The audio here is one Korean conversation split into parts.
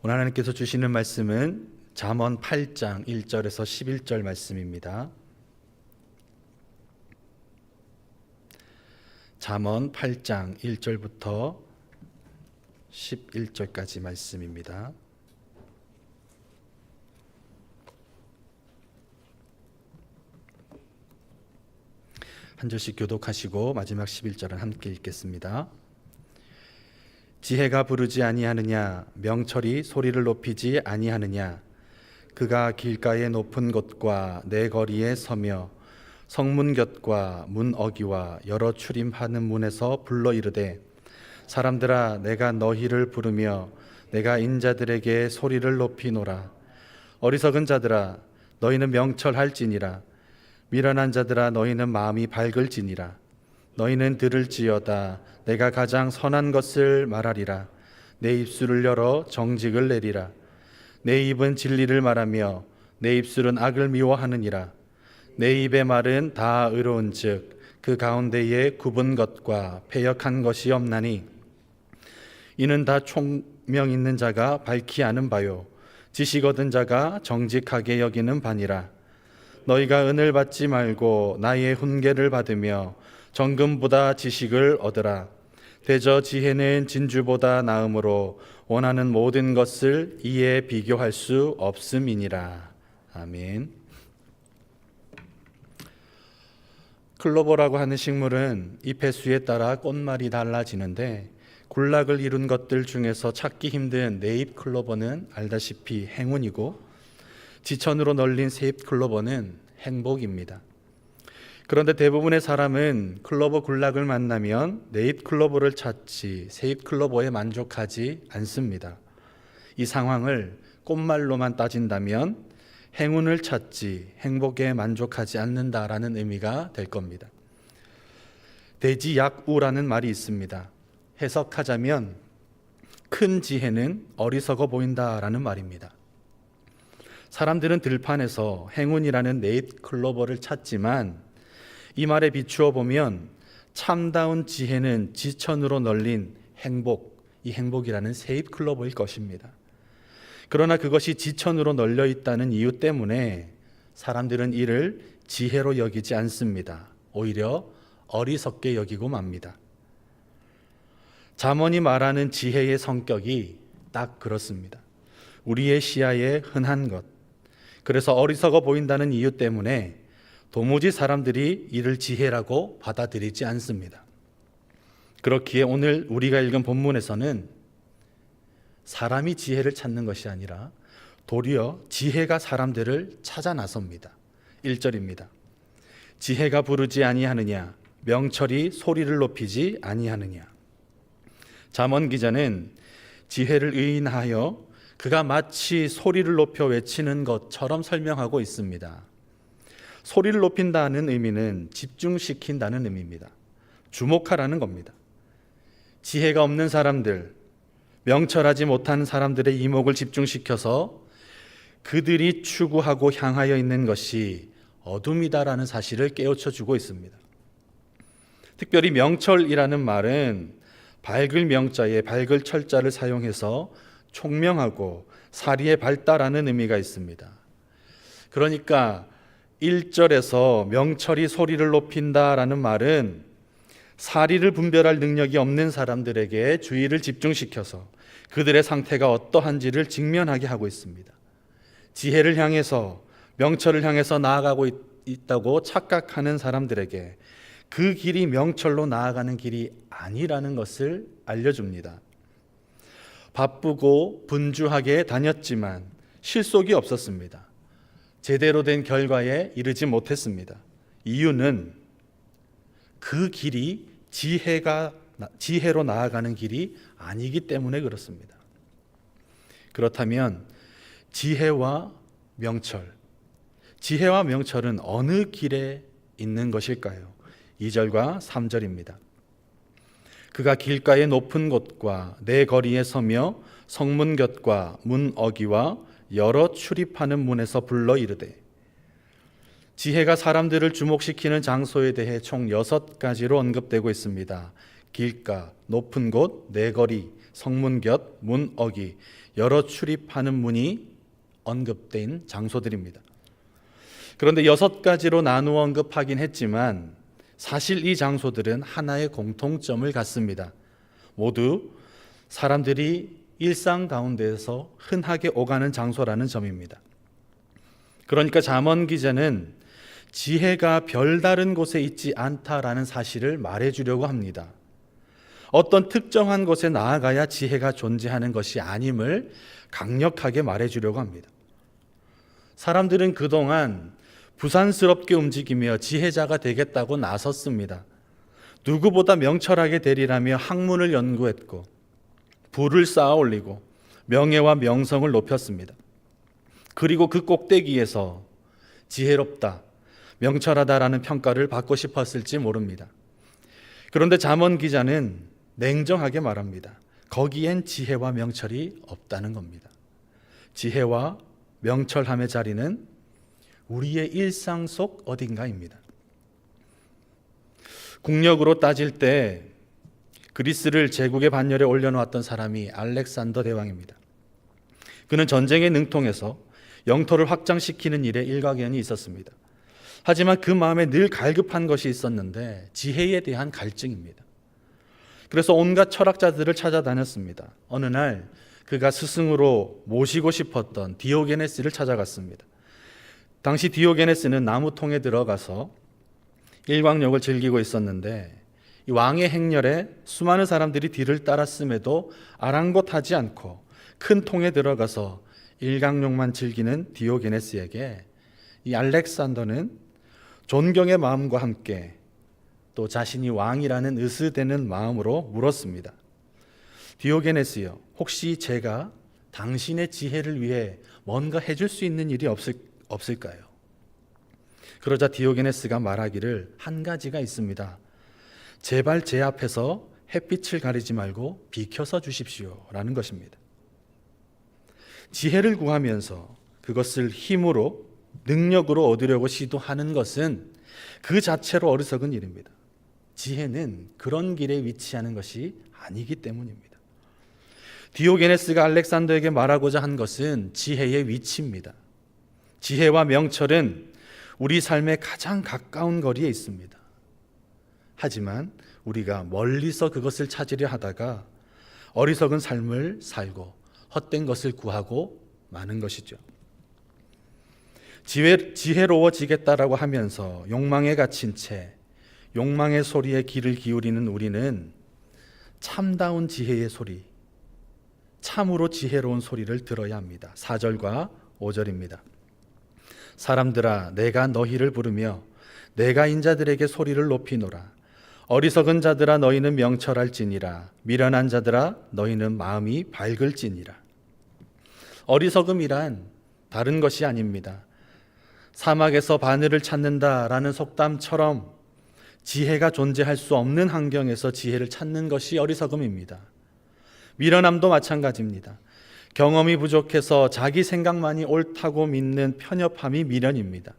오늘 하나님께서 주시는 말씀은 잠언 8장 1절에서 11절 말씀입니다. 잠언 8장 1절부터 11절까지 말씀입니다. 한 절씩 교독하시고 마지막 11절은 함께 읽겠습니다. 지혜가 부르지 아니하느냐, 명철이 소리를 높이지 아니하느냐. 그가 길가의 높은 곳과 내 거리에 서며 성문 곁과 문 어기와 여러 출입하는 문에서 불러 이르되, 사람들아, 내가 너희를 부르며 내가 인자들에게 소리를 높이노라. 어리석은 자들아, 너희는 명철할지니라. 미련한 자들아, 너희는 마음이 밝을지니라. 너희는 들을지어다. 내가 가장 선한 것을 말하리라. 내 입술을 열어 정직을 내리라. 내 입은 진리를 말하며 내 입술은 악을 미워하느니라. 내 입의 말은 다 의로운즉 그 가운데에 굽은 것과 패역한 것이 없나니, 이는 다 총명 있는 자가 밝히 아는 바요 지식 얻은 자가 정직하게 여기는 바니라. 너희가 은을 받지 말고 나의 훈계를 받으며 정금보다 지식을 얻으라. 대저 지혜는 진주보다 나음으로 원하는 모든 것을 이에 비교할 수 없음이니라. 아멘. 클로버라고 하는 식물은 잎의 수에 따라 꽃말이 달라지는데, 군락을 이룬 것들 중에서 찾기 힘든 네잎 클로버는 알다시피 행운이고, 지천으로 널린 세잎 클로버는 행복입니다. 그런데 대부분의 사람은 클로버 군락을 만나면 네잎 클로버를 찾지 세잎 클로버에 만족하지 않습니다. 이 상황을 꽃말로만 따진다면 행운을 찾지 행복에 만족하지 않는다라는 의미가 될 겁니다. 대지약우라는 말이 있습니다. 해석하자면 큰 지혜는 어리석어 보인다라는 말입니다. 사람들은 들판에서 행운이라는 네잎 클로버를 찾지만, 이 말에 비추어 보면 참다운 지혜는 지천으로 널린 행복, 이 행복이라는 세잎 클로버일 것입니다. 그러나 그것이 지천으로 널려 있다는 이유 때문에 사람들은 이를 지혜로 여기지 않습니다. 오히려 어리석게 여기고 맙니다. 잠언이 말하는 지혜의 성격이 딱 그렇습니다. 우리의 시야에 흔한 것, 그래서 어리석어 보인다는 이유 때문에 도무지 사람들이 이를 지혜라고 받아들이지 않습니다. 그렇기에 오늘 우리가 읽은 본문에서는 사람이 지혜를 찾는 것이 아니라 도리어 지혜가 사람들을 찾아 나섭니다. 1절입니다. 지혜가 부르지 아니하느냐, 명철이 소리를 높이지 아니하느냐. 잠언 기자는 지혜를 의인하여 그가 마치 소리를 높여 외치는 것처럼 설명하고 있습니다. 소리를 높인다는 의미는 집중시킨다는 의미입니다. 주목하라는 겁니다. 지혜가 없는 사람들, 명철하지 못한 사람들의 이목을 집중시켜서 그들이 추구하고 향하여 있는 것이 어둠이다라는 사실을 깨우쳐 주고 있습니다. 특별히 명철이라는 말은 밝을 명자에 밝을 철자를 사용해서 총명하고 사리에 밝다라는 의미가 있습니다. 그러니까 1절에서 명철이 소리를 높인다라는 말은 사리를 분별할 능력이 없는 사람들에게 주의를 집중시켜서 그들의 상태가 어떠한지를 직면하게 하고 있습니다. 지혜를 향해서, 명철을 향해서 나아가고 있다고 착각하는 사람들에게 그 길이 명철로 나아가는 길이 아니라는 것을 알려줍니다. 바쁘고 분주하게 다녔지만 실속이 없었습니다. 제대로 된 결과에 이르지 못했습니다. 이유는 그 길이 지혜로 나아가는 길이 아니기 때문에 그렇습니다. 그렇다면 지혜와 명철은 어느 길에 있는 것일까요? 2절과 3절입니다. 그가 길가의 높은 곳과 내 거리에 서며 성문 곁과 문 어기와 여러 출입하는 문에서 불러 이르되. 지혜가 사람들을 주목시키는 장소에 대해 총 6가지로 언급되고 있습니다. 길가, 높은 곳, 내거리, 성문 곁, 문 어기, 여러 출입하는 문이 언급된 장소들입니다. 그런데 6가지로 나누어 언급하긴 했지만 사실 이 장소들은 하나의 공통점을 갖습니다. 모두 사람들이 일상 가운데에서 흔하게 오가는 장소라는 점입니다. 그러니까 잠언 기자는 지혜가 별다른 곳에 있지 않다라는 사실을 말해주려고 합니다. 어떤 특정한 곳에 나아가야 지혜가 존재하는 것이 아님을 강력하게 말해주려고 합니다. 사람들은 그동안 부산스럽게 움직이며 지혜자가 되겠다고 나섰습니다. 누구보다 명철하게 되리라며 학문을 연구했고 부를 쌓아 올리고 명예와 명성을 높였습니다. 그리고 그 꼭대기에서 지혜롭다, 명철하다라는 평가를 받고 싶었을지 모릅니다. 그런데 잠언 기자는 냉정하게 말합니다. 거기엔 지혜와 명철이 없다는 겁니다. 지혜와 명철함의 자리는 우리의 일상 속 어딘가입니다. 국력으로 따질 때 그리스를 제국의 반열에 올려놓았던 사람이 알렉산더 대왕입니다. 그는 전쟁에 능통해서 영토를 확장시키는 일에 일가견이 있었습니다. 하지만 그 마음에 늘 갈급한 것이 있었는데 지혜에 대한 갈증입니다. 그래서 온갖 철학자들을 찾아다녔습니다. 어느 날 그가 스승으로 모시고 싶었던 디오게네스를 찾아갔습니다. 당시 디오게네스는 나무통에 들어가서 일광욕을 즐기고 있었는데 이 왕의 행렬에 수많은 사람들이 뒤를 따랐음에도 아랑곳하지 않고 큰 통에 들어가서 일광욕만 즐기는 디오게네스에게 이 알렉산더는 존경의 마음과 함께 또 자신이 왕이라는 으스대는 마음으로 물었습니다. 디오게네스요, 혹시 제가 당신의 지혜를 위해 뭔가 해줄 수 있는 일이 없을까요? 그러자 디오게네스가 말하기를 한 가지가 있습니다. 제발 제 앞에서 햇빛을 가리지 말고 비켜서 주십시오 라는 것입니다. 지혜를 구하면서 그것을 힘으로 능력으로 얻으려고 시도하는 것은 그 자체로 어리석은 일입니다. 지혜는 그런 길에 위치하는 것이 아니기 때문입니다. 디오게네스가 알렉산더에게 말하고자 한 것은 지혜의 위치입니다. 지혜와 명철은 우리 삶의 가장 가까운 거리에 있습니다. 하지만 우리가 멀리서 그것을 찾으려 하다가 어리석은 삶을 살고 헛된 것을 구하고 마는 것이죠. 지혜로워지겠다라고 하면서 욕망에 갇힌 채 욕망의 소리에 귀를 기울이는 우리는 참다운 지혜의 소리, 참으로 지혜로운 소리를 들어야 합니다. 4절과 5절입니다. 사람들아, 내가 너희를 부르며 내가 인자들에게 소리를 높이노라. 어리석은 자들아, 너희는 명철할지니라. 미련한 자들아, 너희는 마음이 밝을지니라. 어리석음이란 다른 것이 아닙니다. 사막에서 바늘을 찾는다라는 속담처럼 지혜가 존재할 수 없는 환경에서 지혜를 찾는 것이 어리석음입니다. 미련함도 마찬가지입니다. 경험이 부족해서 자기 생각만이 옳다고 믿는 편협함이 미련입니다.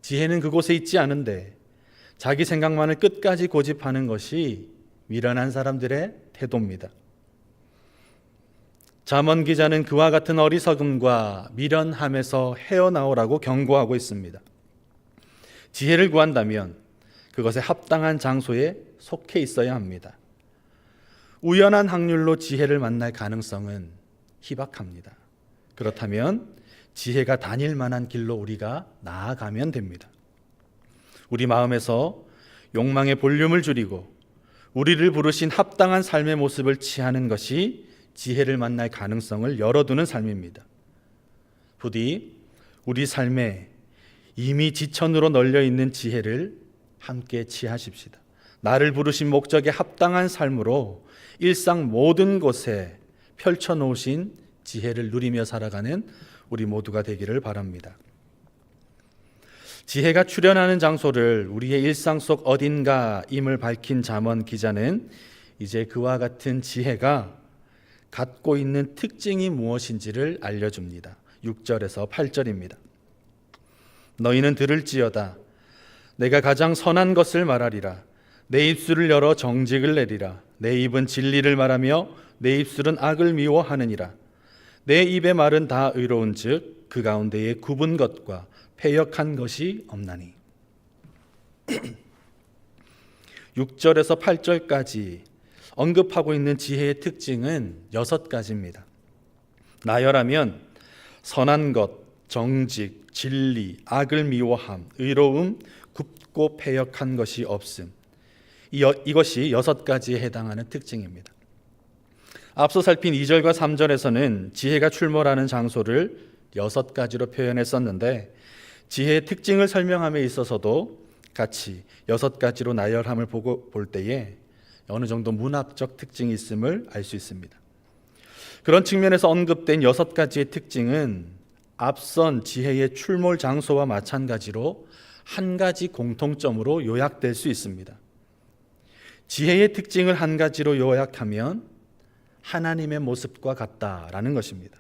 지혜는 그곳에 있지 않은데 자기 생각만을 끝까지 고집하는 것이 미련한 사람들의 태도입니다. 잠언 기자는 그와 같은 어리석음과 미련함에서 헤어나오라고 경고하고 있습니다. 지혜를 구한다면 그것에 합당한 장소에 속해 있어야 합니다. 우연한 확률로 지혜를 만날 가능성은 희박합니다. 그렇다면 지혜가 다닐 만한 길로 우리가 나아가면 됩니다. 우리 마음에서 욕망의 볼륨을 줄이고 우리를 부르신 합당한 삶의 모습을 취하는 것이 지혜를 만날 가능성을 열어두는 삶입니다. 부디 우리 삶에 이미 지천으로 널려있는 지혜를 함께 취하십시다. 나를 부르신 목적에 합당한 삶으로 일상 모든 곳에 펼쳐놓으신 지혜를 누리며 살아가는 우리 모두가 되기를 바랍니다. 지혜가 출현하는 장소를 우리의 일상 속 어딘가임을 밝힌 잠언 기자는 이제 그와 같은 지혜가 갖고 있는 특징이 무엇인지를 알려줍니다. 6절에서 8절입니다. 너희는 들을지어다. 내가 가장 선한 것을 말하리라. 내 입술을 열어 정직을 내리라. 내 입은 진리를 말하며 내 입술은 악을 미워하느니라. 내 입의 말은 다 의로운즉 그 가운데에 굽은 것과 패역한 것이 없나니. 6절에서 8절까지 언급하고 있는 지혜의 특징은 6가지입니다. 나열하면 선한 것, 정직, 진리, 악을 미워함, 의로움, 굽고 패역한 것이 없음. 이것이 6가지에 해당하는 특징입니다. 앞서 살핀 2절과 3절에서는 지혜가 출몰하는 장소를 6가지로 표현했었는데 지혜의 특징을 설명함에 있어서도 같이 6가지로 나열함을 볼 때에 어느 정도 문학적 특징이 있음을 알 수 있습니다. 그런 측면에서 언급된 6가지의 특징은 앞선 지혜의 출몰 장소와 마찬가지로 한 가지 공통점으로 요약될 수 있습니다. 지혜의 특징을 한 가지로 요약하면 하나님의 모습과 같다라는 것입니다.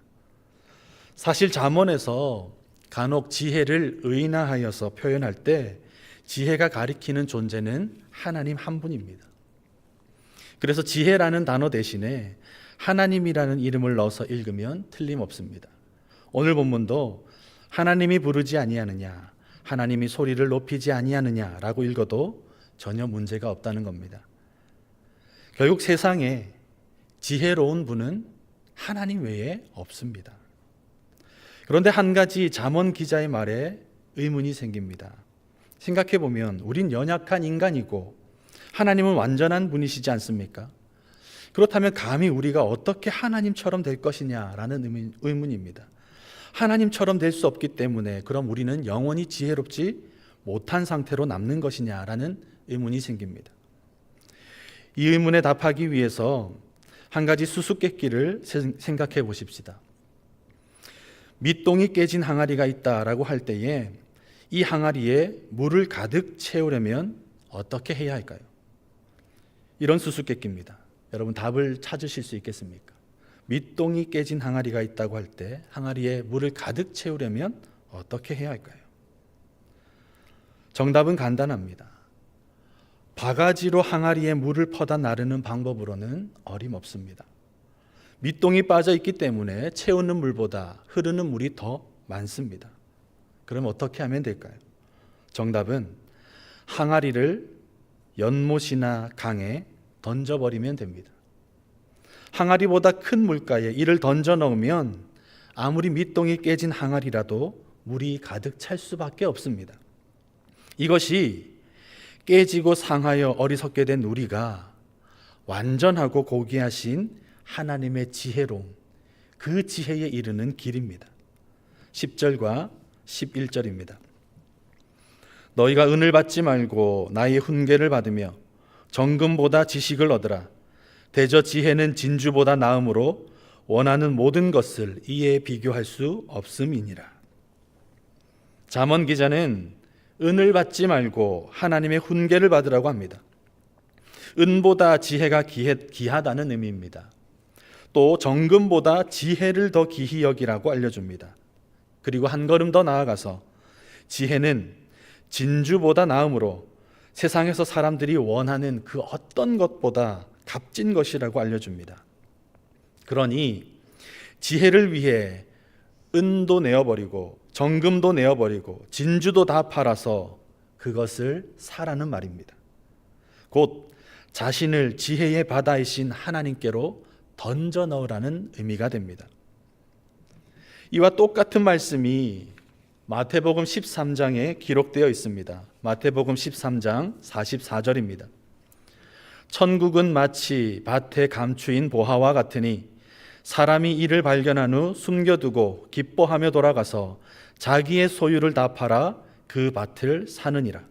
사실 잠언에서 간혹 지혜를 의인화하여서 표현할 때 지혜가 가리키는 존재는 하나님 한 분입니다. 그래서 지혜라는 단어 대신에 하나님이라는 이름을 넣어서 읽으면 틀림없습니다. 오늘 본문도 하나님이 부르지 아니하느냐, 하나님이 소리를 높이지 아니하느냐라고 읽어도 전혀 문제가 없다는 겁니다. 결국 세상에 지혜로운 분은 하나님 외에 없습니다. 그런데 한 가지 잠언 기자의 말에 의문이 생깁니다. 생각해 보면 우린 연약한 인간이고 하나님은 완전한 분이시지 않습니까? 그렇다면 감히 우리가 어떻게 하나님처럼 될 것이냐라는 의문입니다. 하나님처럼 될 수 없기 때문에 그럼 우리는 영원히 지혜롭지 못한 상태로 남는 것이냐라는 의문이 생깁니다. 이 의문에 답하기 위해서 한 가지 수수께끼를 생각해 보십시다. 밑동이 깨진 항아리가 있다라고 할 때에 이 항아리에 물을 가득 채우려면 어떻게 해야 할까요? 이런 수수께끼입니다. 여러분 답을 찾으실 수 있겠습니까? 밑동이 깨진 항아리가 있다고 할 때 항아리에 물을 가득 채우려면 어떻게 해야 할까요? 정답은 간단합니다. 바가지로 항아리에 물을 퍼다 나르는 방법으로는 어림없습니다. 밑동이 빠져 있기 때문에 채우는 물보다 흐르는 물이 더 많습니다. 그럼 어떻게 하면 될까요? 정답은 항아리를 연못이나 강에 던져버리면 됩니다. 항아리보다 큰 물가에 이를 던져 넣으면 아무리 밑동이 깨진 항아리라도 물이 가득 찰 수밖에 없습니다. 이것이 깨지고 상하여 어리석게 된 우리가 완전하고 고귀하신 하나님의 지혜로움, 그 지혜에 이르는 길입니다. 10절과 11절입니다. 너희가 은을 받지 말고 나의 훈계를 받으며 정금보다 지식을 얻으라. 대저 지혜는 진주보다 나음으로 원하는 모든 것을 이에 비교할 수 없음이니라. 잠언 기자는 은을 받지 말고 하나님의 훈계를 받으라고 합니다. 은보다 지혜가 귀하다는 의미입니다. 또 정금보다 지혜를 더 귀히 여기라고 알려줍니다. 그리고 한 걸음 더 나아가서 지혜는 진주보다 나음으로 세상에서 사람들이 원하는 그 어떤 것보다 값진 것이라고 알려줍니다. 그러니 지혜를 위해 은도 내어버리고 정금도 내어버리고 진주도 다 팔아서 그것을 사라는 말입니다. 곧 자신을 지혜의 바다이신 하나님께로 던져 넣으라는 의미가 됩니다. 이와 똑같은 말씀이 마태복음 13장에 기록되어 있습니다. 마태복음 13장 44절입니다. 천국은 마치 밭에 감추인 보화와 같으니 사람이 이를 발견한 후 숨겨두고 기뻐하며 돌아가서 자기의 소유를 다 팔아 그 밭을 사느니라.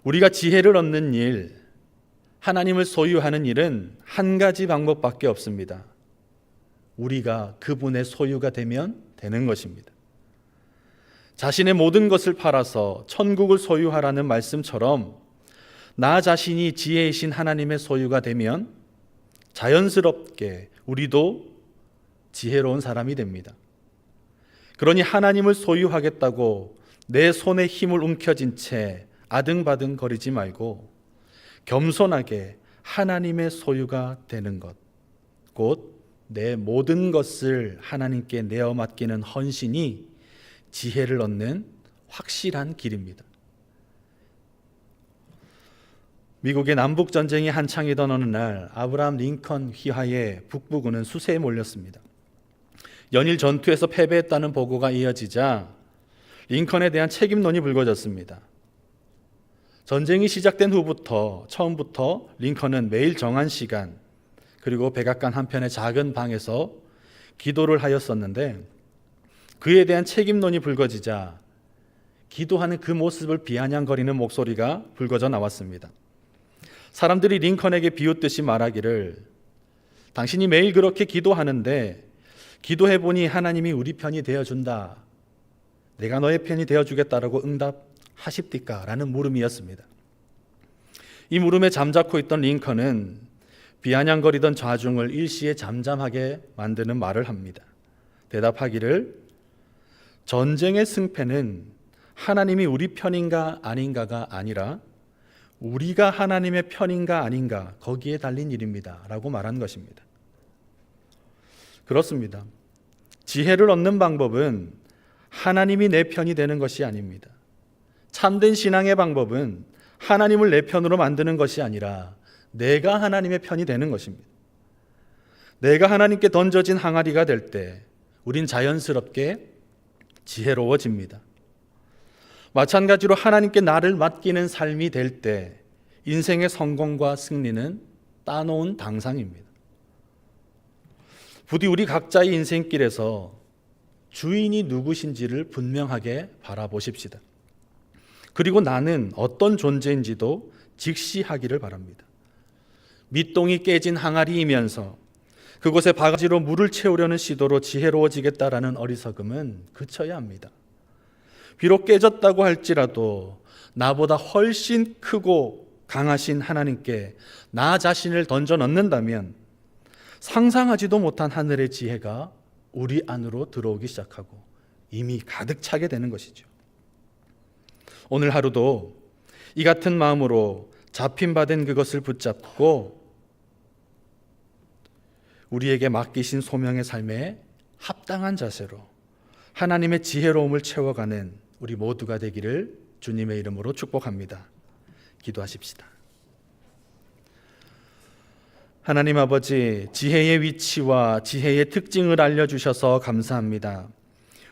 우리가 지혜를 얻는 일, 하나님을 소유하는 일은 한 가지 방법밖에 없습니다. 우리가 그분의 소유가 되면 되는 것입니다. 자신의 모든 것을 팔아서 천국을 소유하라는 말씀처럼 나 자신이 지혜이신 하나님의 소유가 되면 자연스럽게 우리도 지혜로운 사람이 됩니다. 그러니 하나님을 소유하겠다고 내 손에 힘을 움켜쥔 채 아등바등 거리지 말고 겸손하게 하나님의 소유가 되는 것, 곧 내 모든 것을 하나님께 내어 맡기는 헌신이 지혜를 얻는 확실한 길입니다. 미국의 남북전쟁이 한창이던 어느 날 아브라함 링컨 휘하에 북부군은 수세에 몰렸습니다. 연일 전투에서 패배했다는 보고가 이어지자 링컨에 대한 책임론이 불거졌습니다. 전쟁이 시작된 후부터 처음부터 링컨은 매일 정한 시간 그리고 백악관 한편의 작은 방에서 기도를 하였었는데 그에 대한 책임론이 불거지자 기도하는 그 모습을 비아냥거리는 목소리가 불거져 나왔습니다. 사람들이 링컨에게 비웃듯이 말하기를 당신이 매일 그렇게 기도하는데 기도해보니 하나님이 우리 편이 되어준다. 내가 너의 편이 되어주겠다라고 응답하십니까? 라는 물음이었습니다. 이 물음에 잠자코 있던 링컨은 비아냥거리던 좌중을 일시에 잠잠하게 만드는 말을 합니다. 대답하기를 전쟁의 승패는 하나님이 우리 편인가 아닌가가 아니라 우리가 하나님의 편인가 아닌가 거기에 달린 일입니다 라고 말한 것입니다. 그렇습니다. 지혜를 얻는 방법은 하나님이 내 편이 되는 것이 아닙니다. 참된 신앙의 방법은 하나님을 내 편으로 만드는 것이 아니라 내가 하나님의 편이 되는 것입니다. 내가 하나님께 던져진 항아리가 될 때 우린 자연스럽게 지혜로워집니다. 마찬가지로 하나님께 나를 맡기는 삶이 될 때 인생의 성공과 승리는 따놓은 당상입니다. 부디 우리 각자의 인생길에서 주인이 누구신지를 분명하게 바라보십시다. 그리고 나는 어떤 존재인지도 직시하기를 바랍니다. 밑동이 깨진 항아리이면서 그곳에 바가지로 물을 채우려는 시도로 지혜로워지겠다라는 어리석음은 그쳐야 합니다. 비록 깨졌다고 할지라도 나보다 훨씬 크고 강하신 하나님께 나 자신을 던져 넣는다면 상상하지도 못한 하늘의 지혜가 우리 안으로 들어오기 시작하고 이미 가득 차게 되는 것이죠. 오늘 하루도 이 같은 마음으로 잡힌 바 된 그것을 붙잡고 우리에게 맡기신 소명의 삶에 합당한 자세로 하나님의 지혜로움을 채워가는 우리 모두가 되기를 주님의 이름으로 축복합니다. 기도하십시다. 하나님 아버지, 지혜의 위치와 지혜의 특징을 알려주셔서 감사합니다.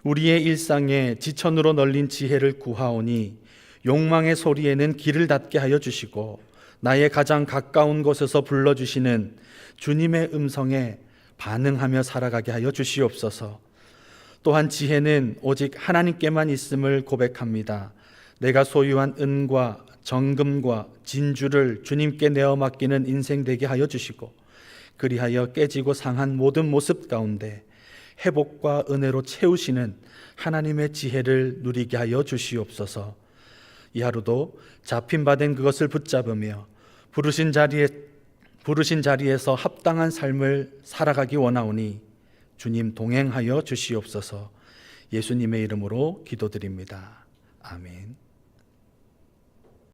우리의 일상에 지천으로 널린 지혜를 구하오니 욕망의 소리에는 귀를 닫게 하여 주시고 나의 가장 가까운 곳에서 불러주시는 주님의 음성에 반응하며 살아가게 하여 주시옵소서. 또한 지혜는 오직 하나님께만 있음을 고백합니다. 내가 소유한 은과 정금과 진주를 주님께 내어 맡기는 인생 되게 하여 주시고 그리하여 깨지고 상한 모든 모습 가운데 회복과 은혜로 채우시는 하나님의 지혜를 누리게 하여 주시옵소서. 이 하루도 잡힌 바 된 그것을 붙잡으며 부르신 자리에서 합당한 삶을 살아가기 원하오니 주님 동행하여 주시옵소서. 예수님의 이름으로 기도드립니다. 아멘.